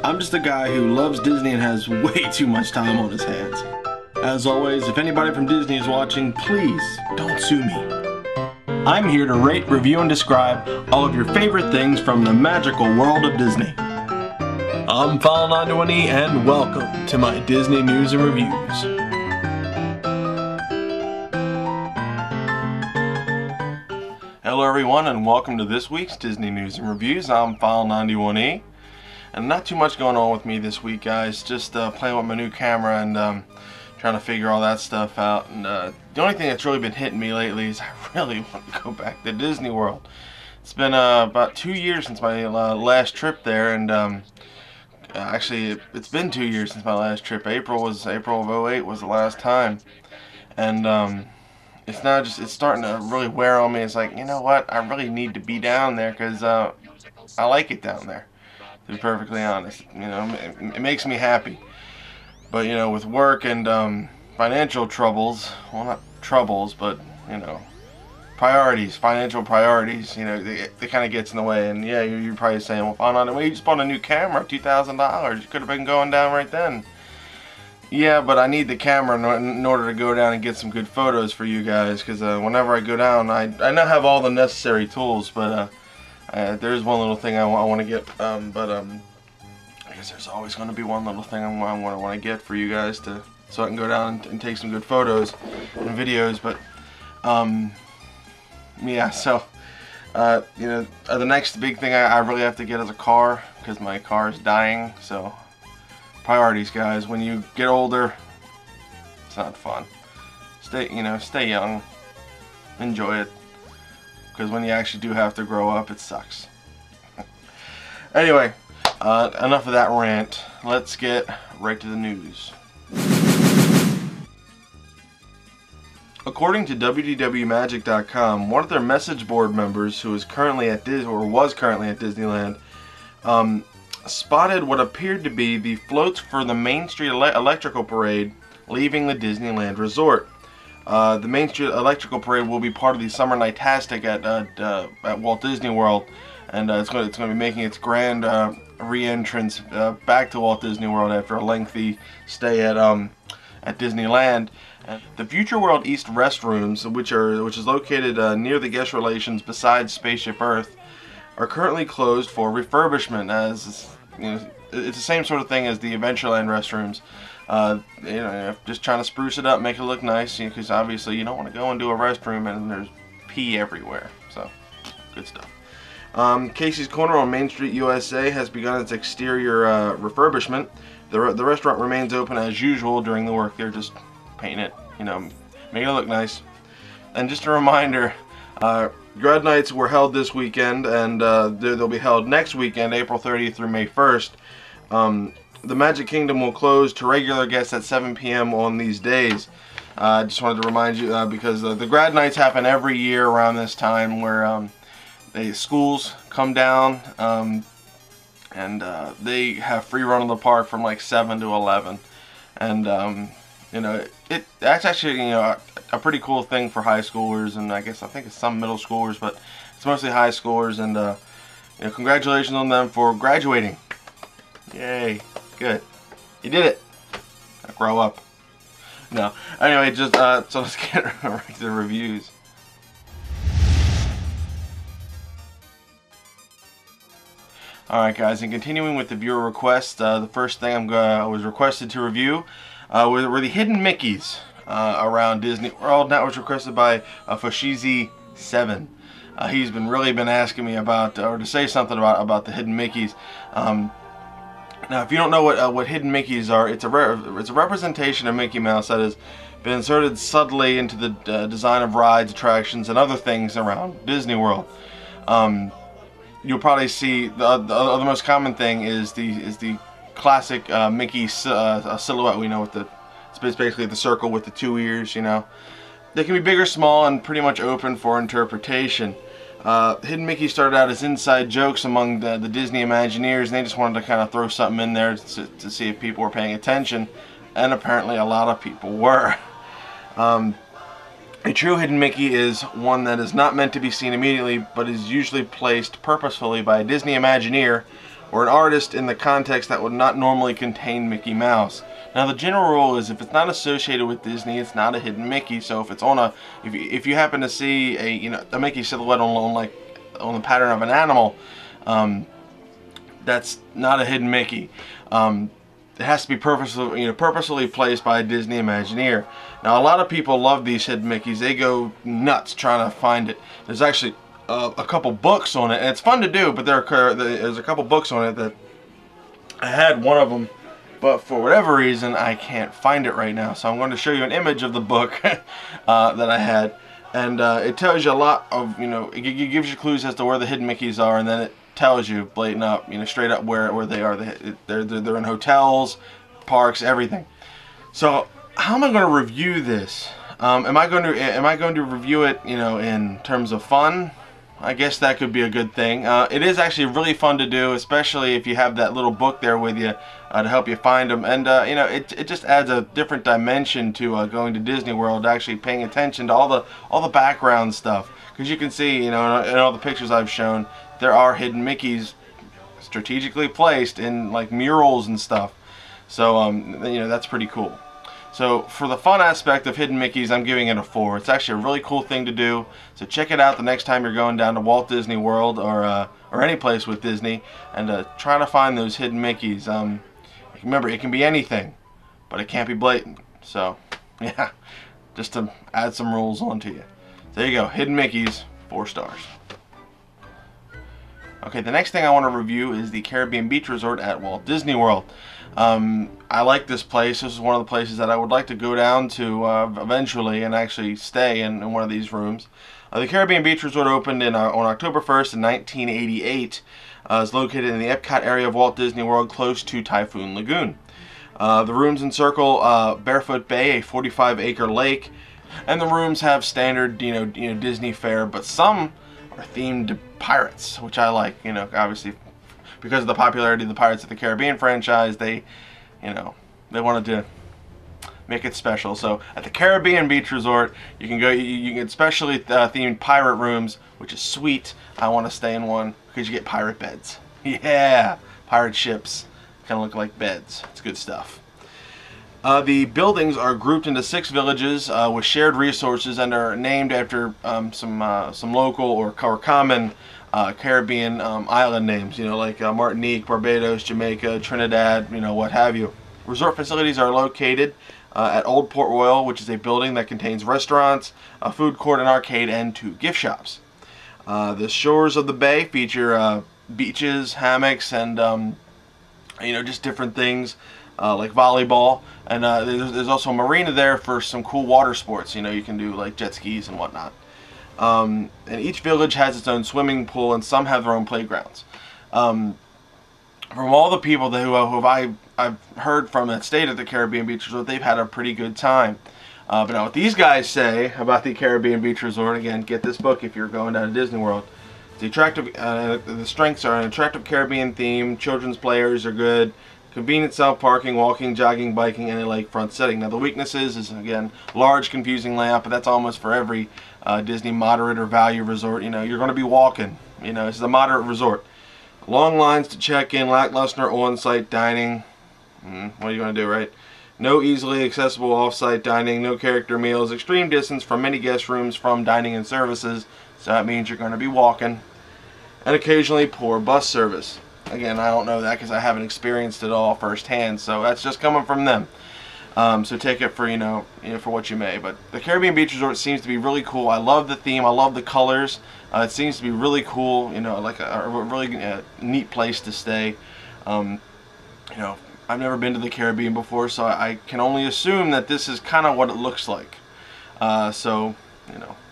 I'm just a guy who loves Disney and has way too much time on his hands. As always, if anybody from Disney is watching, please don't sue me. I'm here to rate, review, and describe all of your favorite things from the magical world of Disney. I'm File91e and welcome to my Disney News and Reviews. Hello everyone and welcome to this week's Disney News and Reviews. I'm File91e. And not too much going on with me this week, guys. Just playing with my new camera and trying to figure all that stuff out. And the only thing that's really been hitting me lately is I really want to go back to Disney World. It's been about 2 years since my last trip there, and actually it's been 2 years since my last trip. April of 08 was the last time, and it's now it's starting to really wear on me. It's like, you know what, I really need to be down there because I like it down there. To be perfectly honest, you know, it makes me happy. But, you know, with work and financial troubles, well, not troubles, but, you know, priorities, financial priorities, you know, it kind of gets in the way. And yeah, you're probably saying, well, well, you just bought a new camera, $2,000. You could have been going down right then. Yeah, but I need the camera in order to go down and get some good photos for you guys, because whenever I go down, I now have all the necessary tools, but there's one little thing I want to get, I guess there's always going to be one little thing I want to get for you guys so I can go down and take some good photos and videos. But yeah, so you know, the next big thing I really have to get is a car, because my car is dying. So priorities, guys. When you get older, it's not fun. Stay young, enjoy it. Because when you actually do have to grow up, it sucks. Anyway, enough of that rant. Let's get right to the news. According to WDWMagic.com, one of their message board members, who is currently at was currently at Disneyland, spotted what appeared to be the floats for the Main Street Electrical Parade leaving the Disneyland Resort. The Main Street Electrical Parade will be part of the Summer Nightastic at Walt Disney World, and it's going to be making its grand re-entrance back to Walt Disney World after a lengthy stay at Disneyland. And the Future World East restrooms, which is located near the guest relations beside Spaceship Earth, are currently closed for refurbishment. As you know, it's the same sort of thing as the Adventureland restrooms. You know, just trying to spruce it up, make it look nice, because obviously you don't want to go into a restroom and there's pee everywhere. So, good stuff. Casey's Corner on Main Street, USA has begun its exterior refurbishment. The restaurant remains open as usual during the work. They're just painting it, you know, making it look nice. And just a reminder, Grad Nights were held this weekend, and they'll be held next weekend, April 30th through May 1st. The Magic Kingdom will close to regular guests at 7 p.m. on these days. I just wanted to remind you because the Grad Nights happen every year around this time, where schools come down and they have free run of the park from like 7 to 11. And you know, that's actually, you know, a pretty cool thing for high schoolers, and I think it's some middle schoolers, but it's mostly high schoolers. And you know, congratulations on them for graduating. Yay. Good. You did it. Now grow up. No. Anyway, just so let's get right to the reviews. Alright guys, and continuing with the viewer requests, the first thing I was requested to review were the hidden Mickeys around Disney World. That was requested by Foshizi7. He's really been asking me about, or to say something about the hidden Mickeys. Now, if you don't know what hidden Mickeys are, it's a representation of Mickey Mouse that has been inserted subtly into the design of rides, attractions, and other things around Disney World. You'll probably see the most common thing is the classic Mickey silhouette. We know it's basically the circle with the 2 ears. You know, they can be big or small and pretty much open for interpretation. Hidden Mickey started out as inside jokes among the Disney Imagineers, and they just wanted to kind of throw something in there to see if people were paying attention, and apparently a lot of people were. A true hidden Mickey is one that is not meant to be seen immediately, but is usually placed purposefully by a Disney Imagineer or an artist in the context that would not normally contain Mickey Mouse. Now the general rule is if it's not associated with Disney, it's not a hidden Mickey. So if it's on a, if you happen to see a Mickey silhouette on the pattern of an animal, that's not a hidden Mickey. It has to be purposely placed by a Disney Imagineer. Now a lot of people love these hidden Mickeys. They go nuts trying to find it. There's actually a couple books on it, and it's fun to do, but there's a couple books on it that I had one of them, but for whatever reason I can't find it right now. So I'm going to show you an image of the book that I had, and it tells you a lot of, it gives you clues as to where the hidden Mickeys are, and then it tells you blatant up, straight up where they are. They're in hotels, parks, everything. So how am I going to review this? Am I going to review it, in terms of fun? I guess that could be a good thing. It is actually really fun to do, especially if you have that little book there with you to help you find them. And it just adds a different dimension to going to Disney World, actually paying attention to all the background stuff. Because you can see, in all the pictures I've shown, there are hidden Mickeys strategically placed in like murals and stuff. So that's pretty cool. So for the fun aspect of hidden Mickeys, I'm giving it a 4. It's actually a really cool thing to do. So check it out the next time you're going down to Walt Disney World or any place with Disney, and try to find those hidden Mickeys. Remember, it can be anything, but it can't be blatant. So yeah, just to add some rules onto you. There you go, hidden Mickeys, 4 stars. Okay, the next thing I want to review is the Caribbean Beach Resort at Walt Disney World. I like this place. This is one of the places that I would like to go down to eventually and actually stay in one of these rooms. The Caribbean Beach Resort opened on October 1st in 1988. It's located in the Epcot area of Walt Disney World, close to Typhoon Lagoon. The rooms encircle Barefoot Bay, a 45-acre lake, and the rooms have standard, Disney fare, but some are themed to pirates, which I like. Obviously, because of the popularity of the Pirates of the Caribbean franchise, they wanted to make it special. So at the Caribbean Beach Resort, you can go. You get specially themed pirate rooms, which is sweet. I want to stay in one because you get pirate beds. Yeah, pirate ships kind of look like beds. It's good stuff. The buildings are grouped into 6 villages with shared resources and are named after some local or common Caribbean island names, like Martinique, Barbados, Jamaica, Trinidad, what have you. Resort facilities are located at Old Port Royal, which is a building that contains restaurants, a food court, an arcade, and 2 gift shops. The shores of the bay feature beaches, hammocks, and just different things. Like volleyball, and there's also a marina there for some cool water sports. You can do like jet skis and whatnot. And each village has its own swimming pool, and some have their own playgrounds. From all the people who I've heard from that stayed at the Caribbean Beach Resort, they've had a pretty good time. But now what these guys say about the Caribbean Beach Resort, again, get this book if you're going down to Disney World. The strengths are an attractive Caribbean theme, children's players are good, convenient self-parking, walking, jogging, biking, and a lakefront setting. Now the weaknesses is, again, large, confusing layout, but that's almost for every Disney moderate or value resort. You're going to be walking. This is a moderate resort. Long lines to check in, lackluster on-site dining. What are you going to do, right? No easily accessible off-site dining, no character meals, extreme distance from many guest rooms from dining and services, so that means you're going to be walking. And occasionally poor bus service. Again, I don't know that because I haven't experienced it all firsthand, so that's just coming from them. So take it for for what you may. But the Caribbean Beach Resort seems to be really cool. I love the theme. I love the colors. It seems to be really cool. Like a really neat place to stay. I've never been to the Caribbean before, so I can only assume that this is kind of what it looks like. So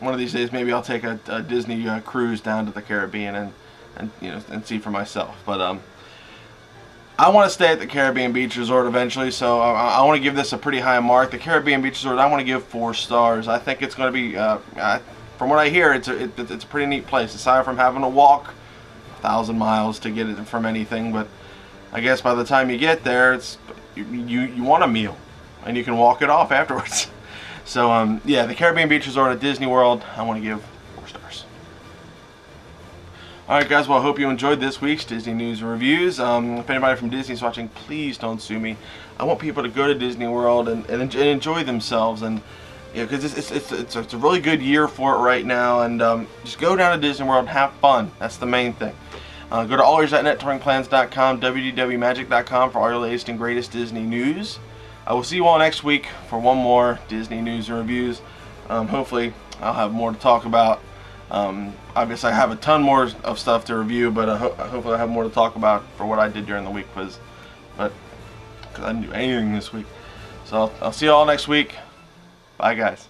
one of these days maybe I'll take a Disney cruise down to the Caribbean and see for myself. But I want to stay at the Caribbean Beach Resort eventually, so I want to give this a pretty high mark. The Caribbean Beach Resort, I want to give 4 stars. I think it's going to be, from what I hear, it's a pretty neat place. Aside from having to walk 1,000 miles to get it from anything, but I guess by the time you get there, you want a meal, and you can walk it off afterwards. So yeah, the Caribbean Beach Resort at Disney World, I want to give 4 stars. Alright guys, well I hope you enjoyed this week's Disney News and Reviews. If anybody from Disney is watching, please don't sue me. I want people to go to Disney World and enjoy themselves, and because it's a really good year for it right now, and just go down to Disney World and have fun. That's the main thing. Go to allears.net, touringplans.com, wdwmagic.com for all your latest and greatest Disney news. I will see you all next week for one more Disney News and Reviews. Hopefully I'll have more to talk about. Obviously I have a ton more of stuff to review, but hopefully I have more to talk about for what I did during the week, because I didn't do anything this week. So I'll see you all next week. Bye guys.